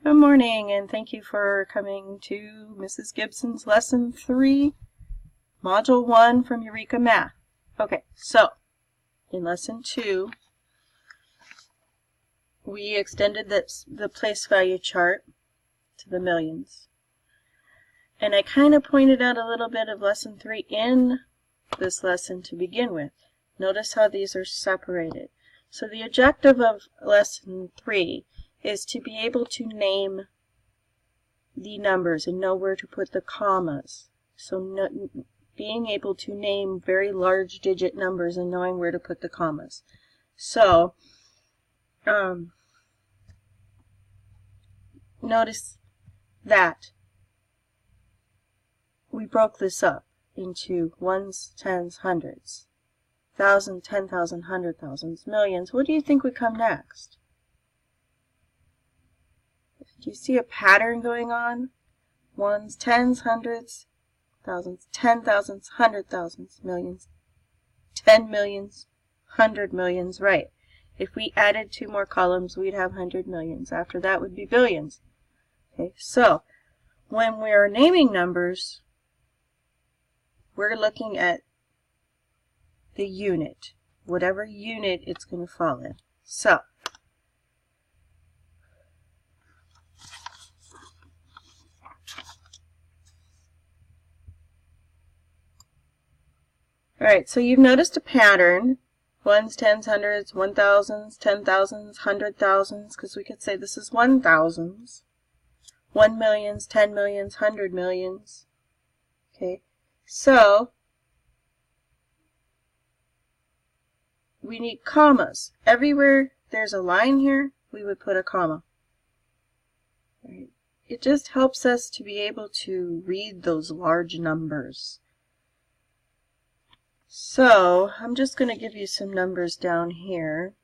Good morning, and thank you for coming to Mrs. Gibson's Lesson 3, Module 1 from Eureka Math. Okay, so in Lesson 2, we extended the place value chart to the millions. And I kind of pointed out a little bit of Lesson 3 in this lesson to begin with. Notice how these are separated. So the objective of Lesson 3 is to be able to name the numbers and know where to put the commas. So being able to name very large digit numbers and knowing where to put the commas. So notice that we broke this up into ones, tens, hundreds, thousand, 10,000, 100,000s, millions. What do you think would come next? Do you see a pattern going on? Ones, tens, hundreds, thousands, 10,000s, 100,000s, millions, 10 millions, 100 millions, right. If we added 2 more columns, we'd have 100 millions. After that would be billions. Okay, so when we're naming numbers, we're looking at the unit, whatever unit it's going to fall in. So alright, so you've noticed a pattern. Ones, tens, hundreds, 1,000s, 10,000s, 100,000s, because we could say this is 1,000s. 1 millions, 10 millions, 100 millions. Okay, so we need commas. Everywhere there's a line here, we would put a comma. Right. It just helps us to be able to read those large numbers. So I'm just going to give you some numbers down here.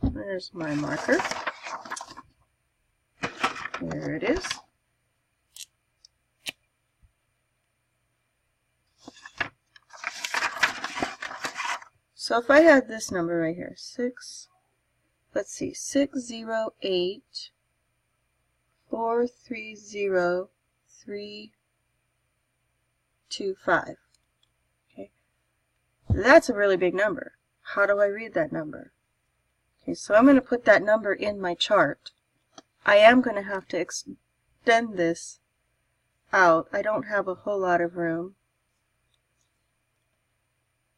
There's my marker. There it is. So if I had this number right here, 608 430 325. Okay, that's a really big number. How do I read that number? Okay, so I'm going to put that number in my chart. I am going to have to extend this out. I don't have a whole lot of room.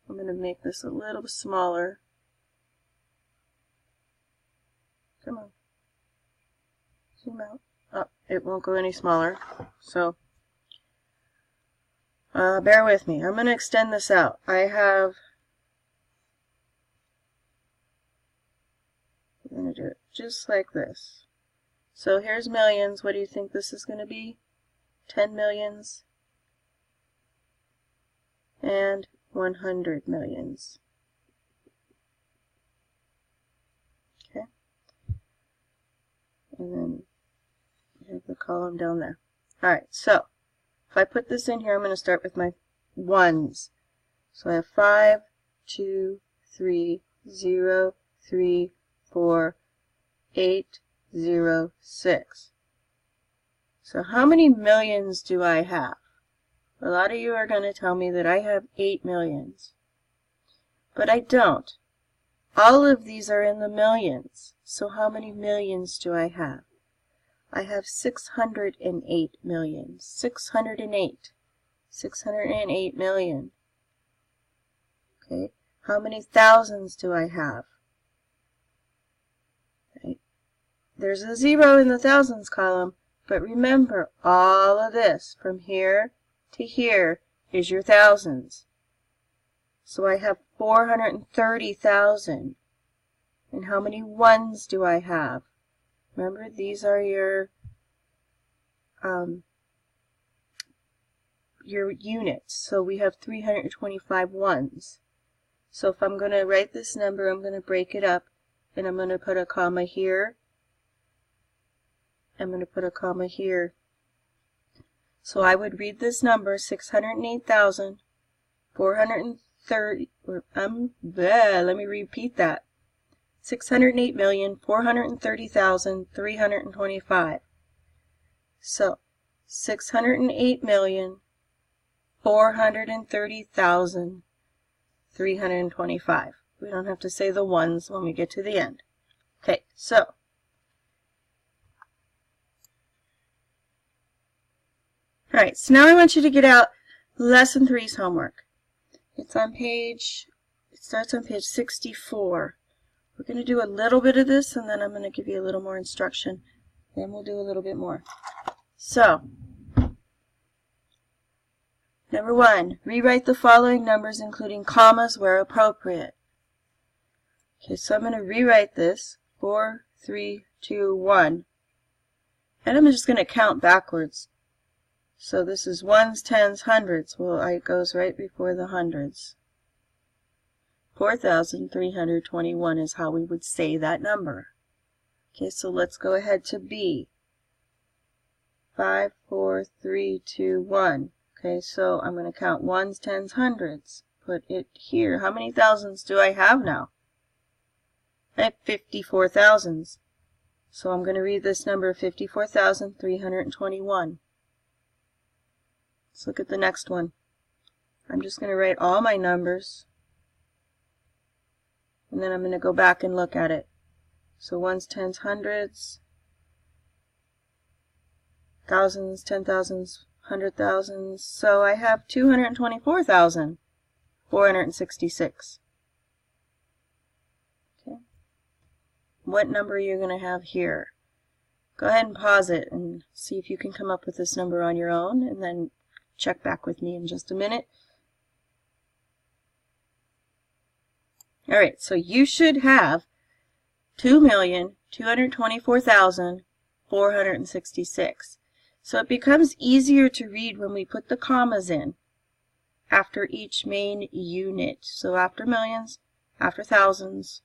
I'm going to make this a little smaller. Come on. Zoom out. Oh, it won't go any smaller. So, bear with me. I'm going to extend this out. I'm going to do it just like this. So here's millions. What do you think this is going to be? 10 millions and 100 millions. Okay. And then you have the column down there. Alright, so if I put this in here, I'm going to start with my ones. So I have 5, 2, 3, 0, 3, 4, 8, 0, 6. So how many millions do I have? A lot of you are going to tell me that I have 8 millions. But I don't. All of these are in the millions. So how many millions do I have? I have 608 millions. 608. 608 million. Okay. How many thousands do I have? Okay. There's a 0 in the thousands column, but remember all of this from here to here is your thousands. So I have 430,000. And how many ones do I have? Remember, these are your units. So we have 325 ones. So if I'm going to write this number, I'm going to break it up, and I'm going to put a comma here. I'm going to put a comma here. So I would read this number, 608,430, let me repeat that. 608,430,325. So 608,430,325. We don't have to say the ones when we get to the end. Okay, so alright, so now I want you to get out Lesson 3's homework. It's on page, it starts on page 64. We're going to do a little bit of this, and then I'm going to give you a little more instruction. Then we'll do a little bit more. So, number 1, rewrite the following numbers including commas where appropriate. Okay, so I'm going to rewrite this, 4, 3, 2, 1. And I'm just going to count backwards. So this is ones, tens, hundreds. Well, it goes right before the hundreds. 4,321 is how we would say that number. Okay, so let's go ahead to B. 5, 4, 3, 2, 1. Okay, so I'm going to count ones, tens, hundreds. Put it here. How many thousands do I have now? I have 54 thousands. So I'm going to read this number 54,321. Let's look at the next one. I'm just going to write all my numbers. And then I'm going to go back and look at it. So ones, tens, hundreds, thousands, 10,000s, 100,000s. So I have 224,466. Okay. What number are you going to have here? Go ahead and pause it and see if you can come up with this number on your own, and then check back with me in just a minute. Alright, so you should have 2,224,466. So it becomes easier to read when we put the commas in after each main unit. So after millions, after thousands.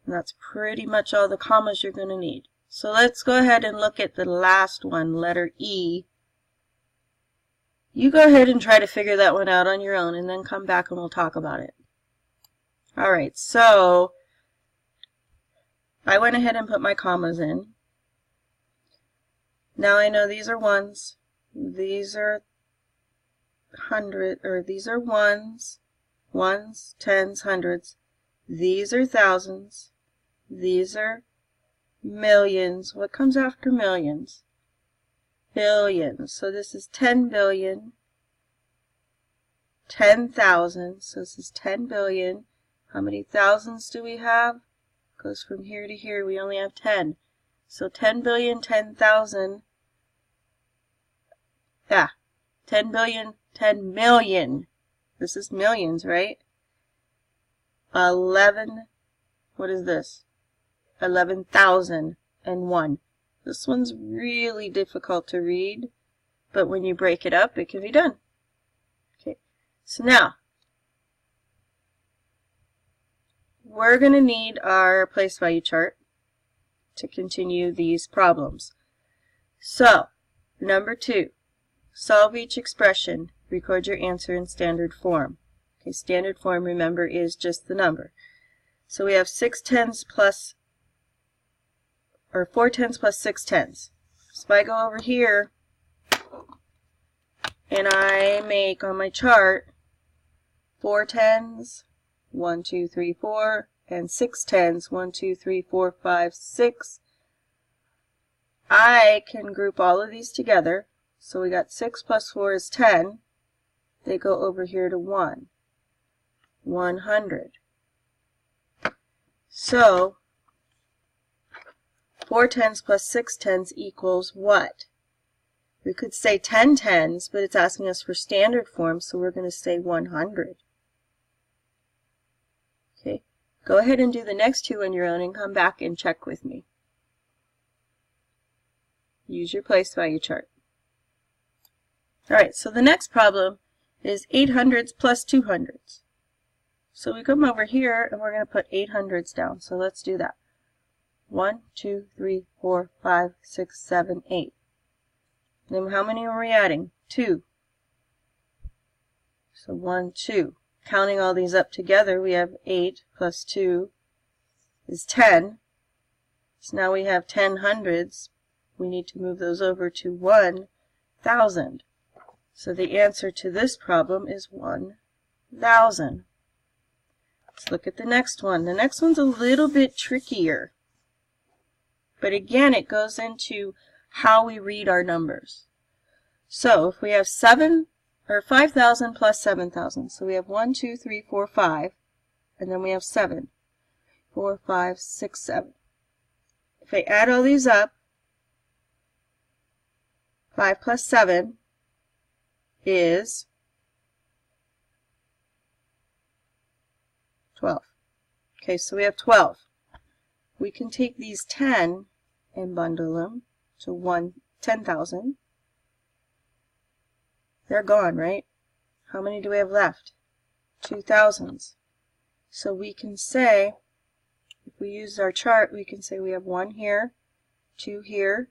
And that's pretty much all the commas you're going to need. So let's go ahead and look at the last one, letter E. You go ahead and try to figure that one out on your own, and then come back and we'll talk about it. Alright, so I went ahead and put my commas in. Now I know these are ones, these are these are ones, tens, hundreds. These are thousands. These are millions. What comes after millions? Billions. So this is 10 billion, 10,000. So this is 10 billion. How many thousands do we have? Goes from here to here. We only have 10. So 10 billion, 10,000. Yeah. 10 billion, 10 million. This is millions, right? 11. What is this? 11,001. This one's really difficult to read, but when you break it up, it can be done. Okay, so now we're going to need our place value chart to continue these problems. So, number 2, solve each expression, record your answer in standard form. Okay, standard form, remember, is just the number. So we have 6 tens plus, or 4 tens plus 6 tens. So if I go over here and I make on my chart 4 tens, 1, 2, 3, 4, and 6 tens, 1, 2, 3, 4, 5, 6, I can group all of these together. So we got 6 plus 4 is 10. They go over here to 1. 100. So 4 tens plus 6 tens equals what? We could say 10 tens, but it's asking us for standard form, so we're going to say 100. Okay, go ahead and do the next two on your own and come back and check with me. Use your place value chart. Alright, so the next problem is 800s plus 200s. So we come over here and we're going to put 800s down. So let's do that. 1, 2, 3, 4, 5, 6, 7, 8. Then how many are we adding? 2. So 1, 2. counting all these up together, we have 8 plus 2 is 10. So now we have 10 hundreds. We need to move those over to 1,000. So the answer to this problem is 1,000. Let's look at the next one. The next one's a little bit trickier. But again, it goes into how we read our numbers. So if we have 5,000 plus 7,000, so we have 1, 2, 3, 4, 5, and then we have 7. 4, 5, 6, 7. If I add all these up, 5 plus 7 is 12. Okay, so we have 12. We can take these 10 and bundle them to 10,000. They're gone, right? How many do we have left? 2,000s. So we can say, if we use our chart, we can say we have 1 here, 2 here,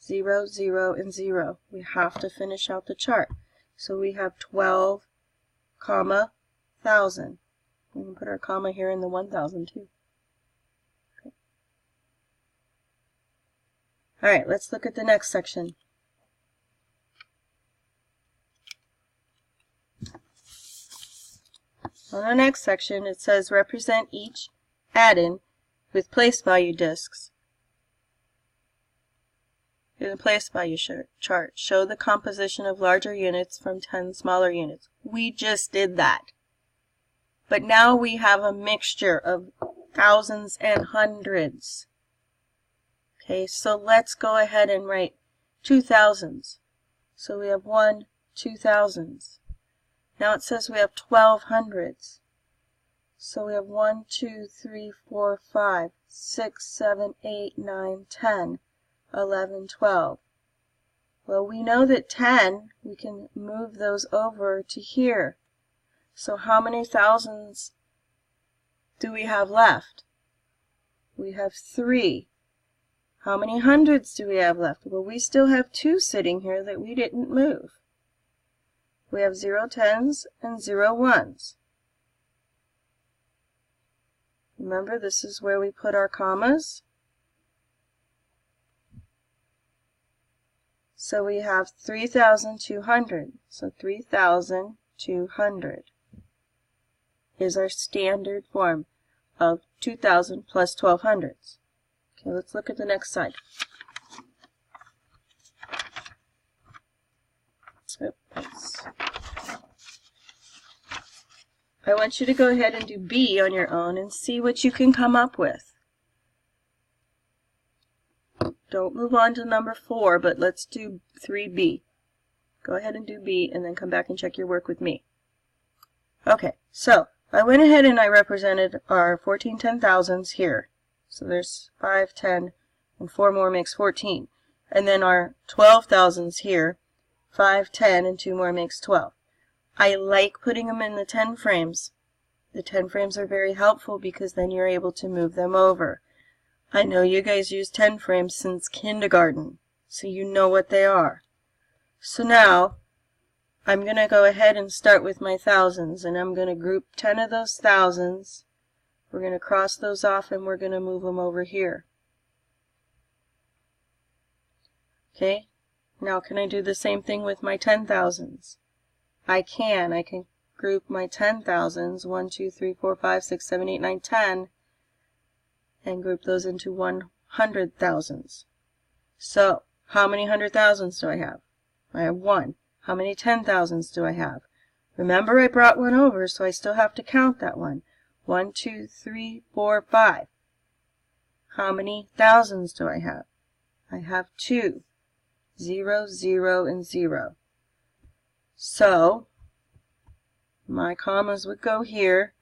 0, 0, and 0. We have to finish out the chart. So we have 12, comma, 1,000. We can put our comma here in the 1,000 too. Okay. All right, let's look at the next section. On the next section, it says represent each add-in with place value disks in the place value chart. Show the composition of larger units from 10 smaller units. We just did that. But now we have a mixture of thousands and hundreds. Okay, so let's go ahead and write 2,000s. So we have 1, 2,000s. Now it says we have 1,200s. So we have 1, 2, 3, 4, 5, 6, 7, 8, 9, 10, 11, 12. Well, we know that 10, we can move those over to here. So how many thousands do we have left? We have 3. How many hundreds do we have left? Well, we still have 2 sitting here that we didn't move. We have 0 tens and 0 ones. Remember, this is where we put our commas. So we have 3,200. So 3,200 is our standard form of 2,000 plus 1,200s. Okay, let's look at the next side. Oops. I want you to go ahead and do B on your own and see what you can come up with. Don't move on to number 4, but let's do 3B. Go ahead and do B and then come back and check your work with me. Okay, so I went ahead and I represented our 14 10,000s here. So there's 5, 10, and 4 more makes 14. And then our 12,000s here, 5, 10, and 2 more makes 12. I like putting them in the 10 frames. The 10 frames are very helpful because then you're able to move them over. I know you guys use 10 frames since kindergarten, so you know what they are. So now, I'm going to go ahead and start with my thousands, and I'm going to group 10 of those thousands. We're going to cross those off, and we're going to move them over here. Okay, now can I do the same thing with my 10,000s? I can group my 10,000s, 1, 2, 3, 4, 5, 6, 7, 8, 9, 10, and group those into 100,000s. So, how many 100,000s do I have? I have 1. How many 10,000s do I have? Remember, I brought 1 over, so I still have to count that one. 1, 2, 3, 4, 5. How many thousands do I have? I have 2. 0, 0, and 0. So, my commas would go here,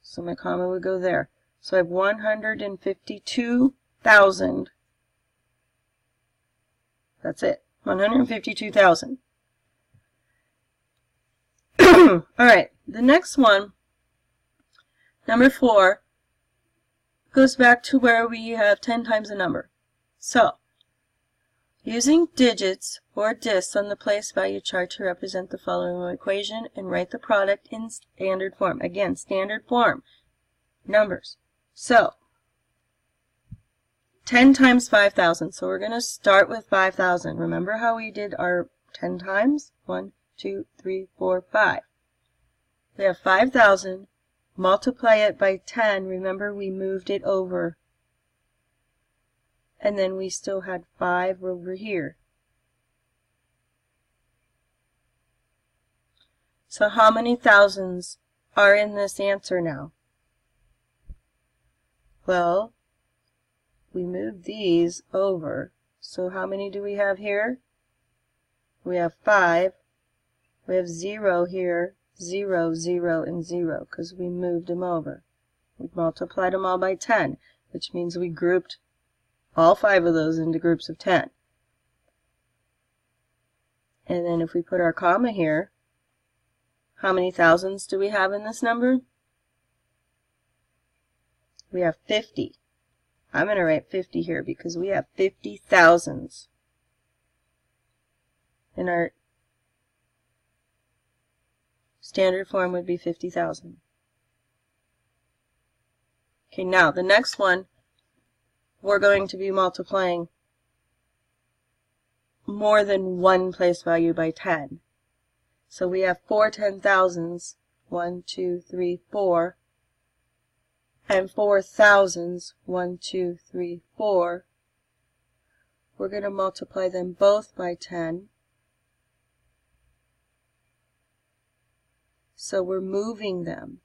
so my comma would go there. So I have 152,000. That's it, 152,000. All right, the next one, number 4, goes back to where we have 10 times a number. So, Using digits or discs on the place value chart to represent the following equation and write the product in standard form. Again, standard form, numbers. So, 10 times 5,000. So we're going to start with 5,000. Remember how we did our 10 times? 1, 2, 3, 4, 5. We have 5,000. Multiply it by 10. Remember we moved it over. And then we still had 5 over here. So how many thousands are in this answer now? Well, we moved these over. So how many do we have here? We have 5. We have 0 here, 0, 0, and 0 because we moved them over. We multiplied them all by 10, which means we grouped all 5 of those into groups of 10. And then if we put our comma here, how many thousands do we have in this number? We have 50. I'm going to write 50 here because we have 50 thousands. And our standard form would be 50,000. Okay, now the next one, we're going to be multiplying more than one place value by 10. So we have 4 10,000s, 1, 2, 3, 4, and 4 thousands, 1, 2, 3, 4. We're going to multiply them both by 10. So we're moving them.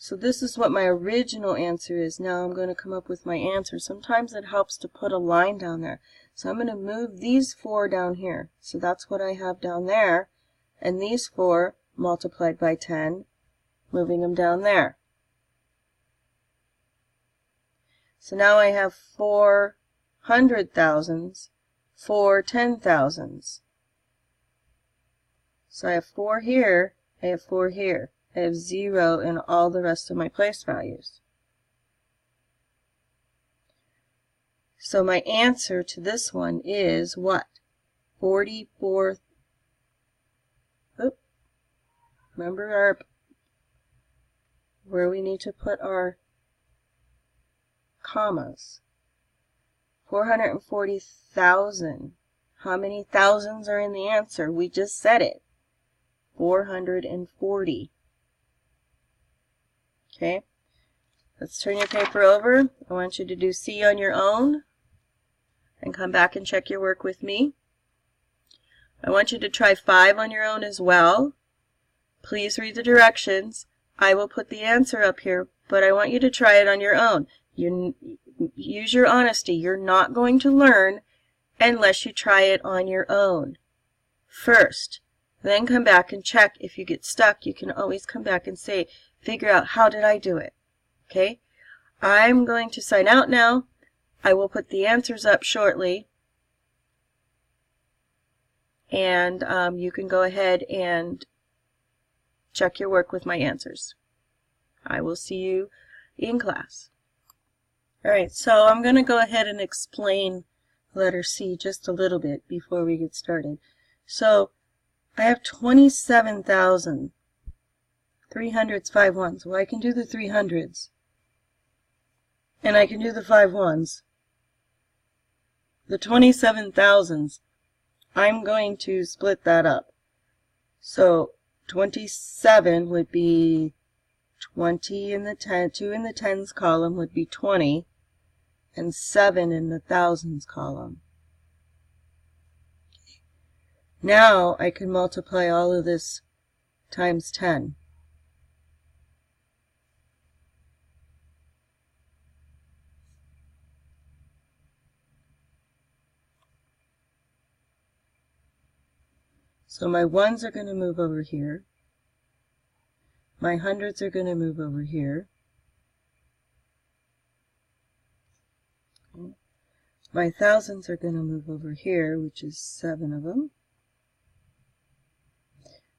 So this is what my original answer is. Now I'm going to come up with my answer. Sometimes it helps to put a line down there. So I'm going to move these 4 down here. So that's what I have down there. And these 4 multiplied by 10, moving them down there. So now I have 4 100,000s, 4 10,000s. So I have 4 here, I have 4 here. I have 0 in all the rest of my place values. So my answer to this one is what? 44. Remember where we need to put our commas. 440,000. How many thousands are in the answer? We just said it. 440. Okay, let's turn your paper over. I want you to do C on your own and come back and check your work with me. I want you to try 5 on your own as well. Please read the directions. I will put the answer up here, but I want you to try it on your own. Use your honesty. You're not going to learn unless you try it on your own first. Then come back and check. If you get stuck, you can always come back and say, figure out how did I do it. Okay? I'm going to sign out now. I will put the answers up shortly. And you can go ahead and check your work with my answers. I will see you in class. Alright, so I'm going to go ahead and explain letter C just a little bit before we get started. So I have 27,000. 300s, 5 ones. Well, I can do the 300s. And I can do the 5 ones. The 27,000s, I'm going to split that up. So 27 would be 20 in the 10, 2 in the tens column would be 20, and 7 in the thousands column. Now I can multiply all of this times 10. So my ones are going to move over here. My hundreds are going to move over here. My thousands are going to move over here, which is 7 of them.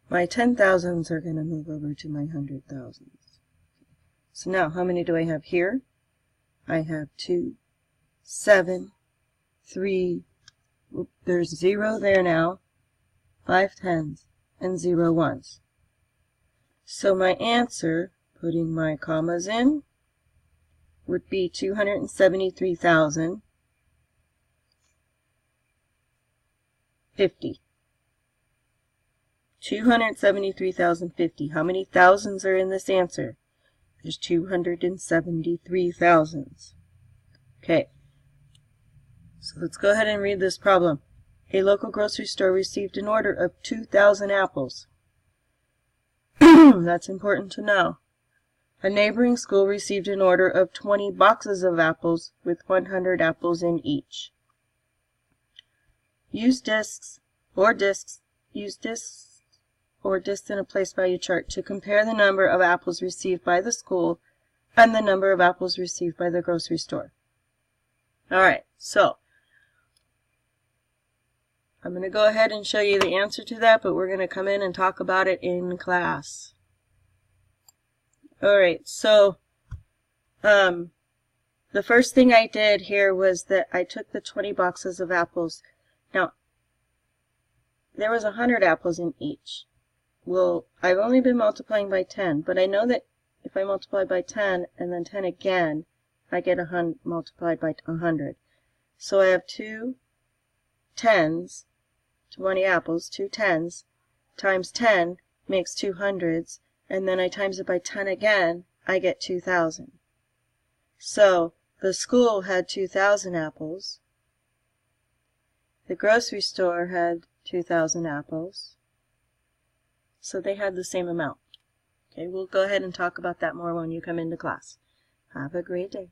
My 10,000s are going to move over to my 100,000s. So now, how many do I have here? I have 2, 7, 3, there's 0 there now, 5 tens, and 0 ones. So my answer, putting my commas in, would be 273,050. 273,050. How many thousands are in this answer? There's 273 thousands. Okay, so let's go ahead and read this problem. A local grocery store received an order of 2,000 apples. That's important to know. A neighboring school received an order of 20 boxes of apples with 100 apples in each. Use discs or discs in a place value chart to compare the number of apples received by the school and the number of apples received by the grocery store. Alright, so I'm going to go ahead and show you the answer to that, but we're going to come in and talk about it in class. Alright, so the first thing I did here was that I took the 20 boxes of apples. Now, there was 100 apples in each. Well, I've only been multiplying by 10, but I know that if I multiply by 10 and then 10 again, I get 100 multiplied by 100. So I have 2 tens, 20 apples, 2 tens, times 10 makes 2 hundreds, and then I times it by 10 again, I get 2,000. So the school had 2,000 apples. The grocery store had 2,000 apples. So they had the same amount. Okay, we'll go ahead and talk about that more when you come into class. Have a great day.